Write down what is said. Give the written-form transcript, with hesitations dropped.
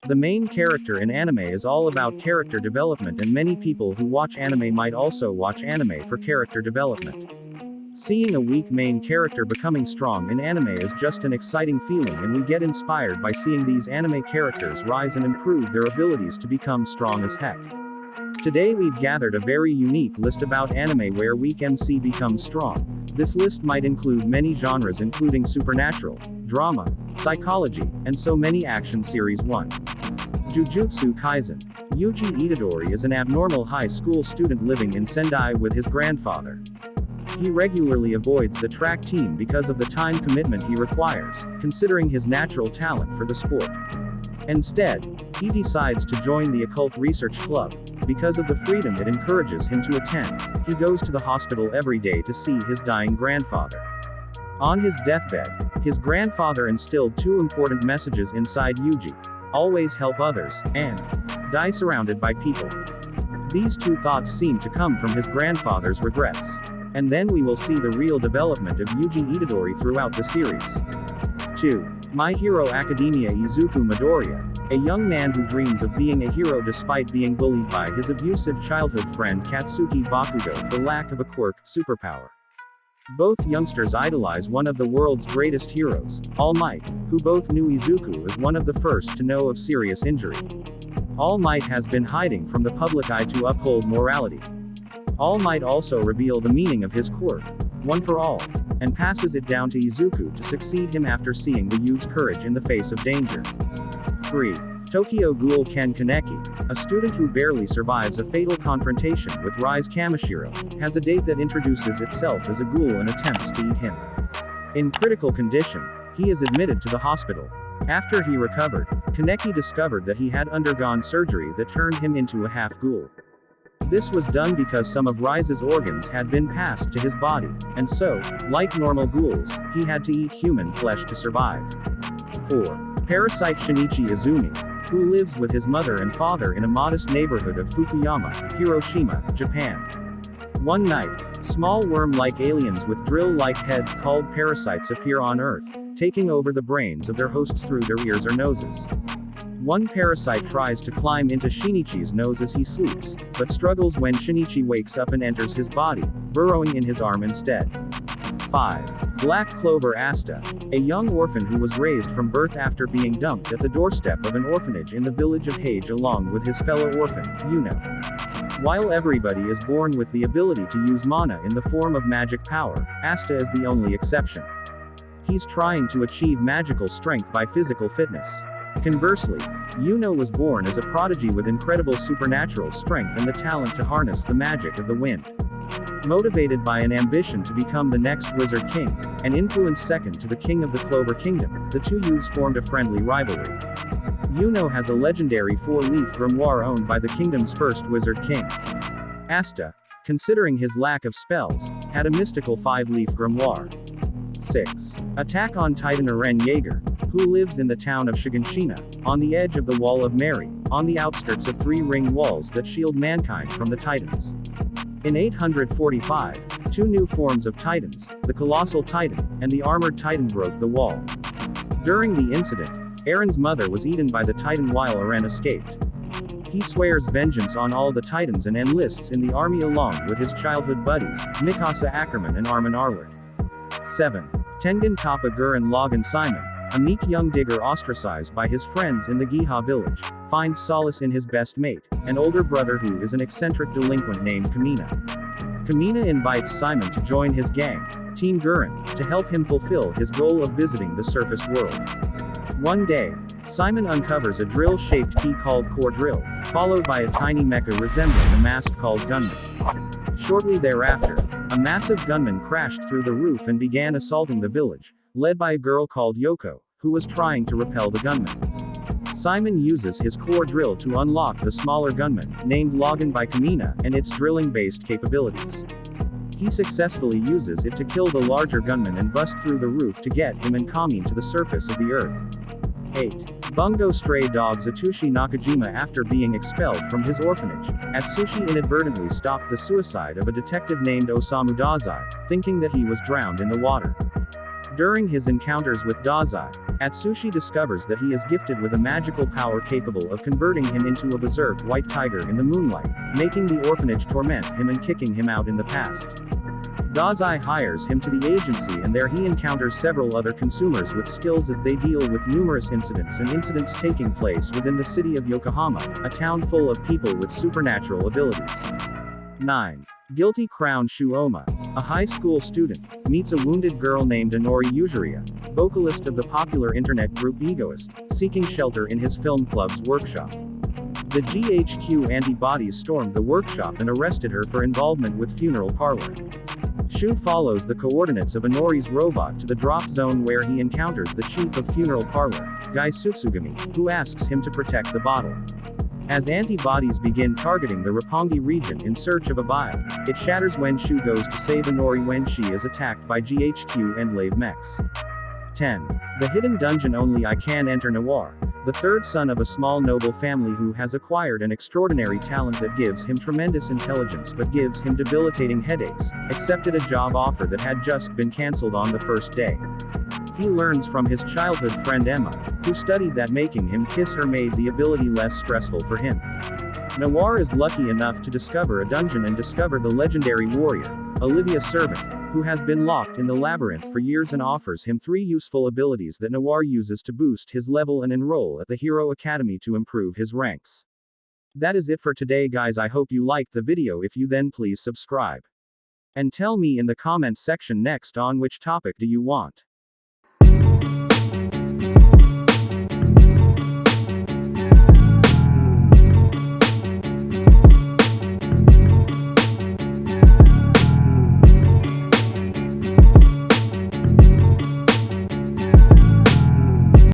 The main character in anime is all about character development, and many people who watch anime might also watch anime for character development. Seeing a weak main character becoming strong in anime is just an exciting feeling, and we get inspired by seeing these anime characters rise and improve their abilities to become strong as heck. Today we've gathered a very unique list about anime where weak MC becomes strong. This list might include many genres including supernatural, drama, psychology, and so many action series. 1. Jujutsu Kaisen. Yuji Itadori is an abnormal high school student living in Sendai with his grandfather. He regularly avoids the track team because of the time commitment he requires, considering his natural talent for the sport. Instead, he decides to join the occult research club. Because of the freedom it encourages him to attend, he goes to the hospital every day to see his dying grandfather. On his deathbed, his grandfather instilled two important messages inside Yuji: always help others, and die surrounded by people. These two thoughts seem to come from his grandfather's regrets. And then we will see the real development of Yuji Itadori throughout the series. 2. My Hero Academia. Izuku Midoriya, a young man who dreams of being a hero despite being bullied by his abusive childhood friend Katsuki Bakugo for lack of a quirk, superpower. Both youngsters idolize one of the world's greatest heroes, All Might, who both knew Izuku as one of the first to know of serious injury. All Might has been hiding from the public eye to uphold morality. All Might also reveal the meaning of his quirk, one for all, and passes it down to Izuku to succeed him after seeing the youth's courage in the face of danger. 3. Tokyo Ghoul Ken Kaneki, a student who barely survives a fatal confrontation with Rise Kamishiro, has a date that introduces itself as a ghoul and attempts to eat him. In critical condition, he is admitted to the hospital. After he recovered, Kaneki discovered that he had undergone surgery that turned him into a half-ghoul. This was done because some of Rise's organs had been passed to his body, and so, like normal ghouls, he had to eat human flesh to survive. 4. Parasite Shinichi Izumi, who lives with his mother and father in a modest neighborhood of Fukuyama, Hiroshima, Japan. One night, small worm-like aliens with drill-like heads called parasites appear on Earth, taking over the brains of their hosts through their ears or noses. One parasite tries to climb into Shinichi's nose as he sleeps, but struggles when Shinichi wakes up and enters his body, burrowing in his arm instead. 5. Black Clover Asta, a young orphan who was raised from birth after being dumped at the doorstep of an orphanage in the village of Hage along with his fellow orphan, Yuno. While everybody is born with the ability to use mana in the form of magic power, Asta is the only exception. He's trying to achieve magical strength by physical fitness. Conversely, Yuno was born as a prodigy with incredible supernatural strength and the talent to harness the magic of the wind. Motivated by an ambition to become the next Wizard King, and influenced second to the King of the Clover Kingdom, the two youths formed a friendly rivalry. Yuno has a legendary 4-leaf grimoire owned by the kingdom's first Wizard King. Asta, considering his lack of spells, had a mystical 5-leaf grimoire. 6. Attack on Titan. Eren Yeager, who lives in the town of Shiganshina, on the edge of the Wall of Mary, on the outskirts of 3 ring walls that shield mankind from the Titans. In 845, 2 new forms of Titans, the Colossal Titan, and the Armored Titan broke the wall. During the incident, Eren's mother was eaten by the Titan while Eren escaped. He swears vengeance on all the Titans and enlists in the army along with his childhood buddies, Mikasa Ackerman and Armin Arlert. 7. Tengen Toppa Gurren Lagann. Simon, a meek young digger ostracized by his friends in the Giha village, finds solace in his best mate, an older brother who is an eccentric delinquent named Kamina. Kamina invites Simon to join his gang, Team Gurren, to help him fulfill his goal of visiting the surface world. One day, Simon uncovers a drill-shaped key called Core Drill, followed by a tiny mecha resembling a mask called Gunman. Shortly thereafter, a massive gunman crashed through the roof and began assaulting the village, led by a girl called Yoko, who was trying to repel the gunman. Simon uses his core drill to unlock the smaller gunman, named Lagann by Kamina, and its drilling-based capabilities. He successfully uses it to kill the larger gunman and bust through the roof to get him and Kami to the surface of the earth. 8. Bungo Stray Dog. Atsushi Nakajima. After being expelled from his orphanage, Atsushi inadvertently stopped the suicide of a detective named Osamu Dazai, thinking that he was drowned in the water. During his encounters with Dazai, Atsushi discovers that he is gifted with a magical power capable of converting him into a berserk white tiger in the moonlight, making the orphanage torment him and kicking him out in the past. Dazai hires him to the agency, and there he encounters several other consumers with skills as they deal with numerous incidents taking place within the city of Yokohama, a town full of people with supernatural abilities. 9. Guilty Crown Shuoma. A high school student meets a wounded girl named Inori Yuzuria, vocalist of the popular internet group Egoist, seeking shelter in his film club's workshop. The GHQ antibodies stormed the workshop and arrested her for involvement with funeral parlor. Shu follows the coordinates of Inori's robot to the drop zone, where he encounters the chief of funeral parlor, Gai Sutsugami, who asks him to protect the bottle. As antibodies begin targeting the Roppongi region in search of a vial, it shatters when Shu goes to save Inori when she is attacked by GHQ and Lave mechs. 10. The Hidden Dungeon. Only I can enter Noir, the third son of a small noble family who has acquired an extraordinary talent that gives him tremendous intelligence but gives him debilitating headaches, accepted a job offer that had just been cancelled on the first day. He learns from his childhood friend Emma, who studied that making him kiss her made the ability less stressful for him. Noir is lucky enough to discover a dungeon and discover the legendary warrior, Olivia Servant, who has been locked in the labyrinth for years, and offers him 3 useful abilities that Noir uses to boost his level and enroll at the Hero Academy to improve his ranks. That is it for today, guys. I hope you liked the video. If you then please subscribe. And tell me in the comments section next on which topic do you want.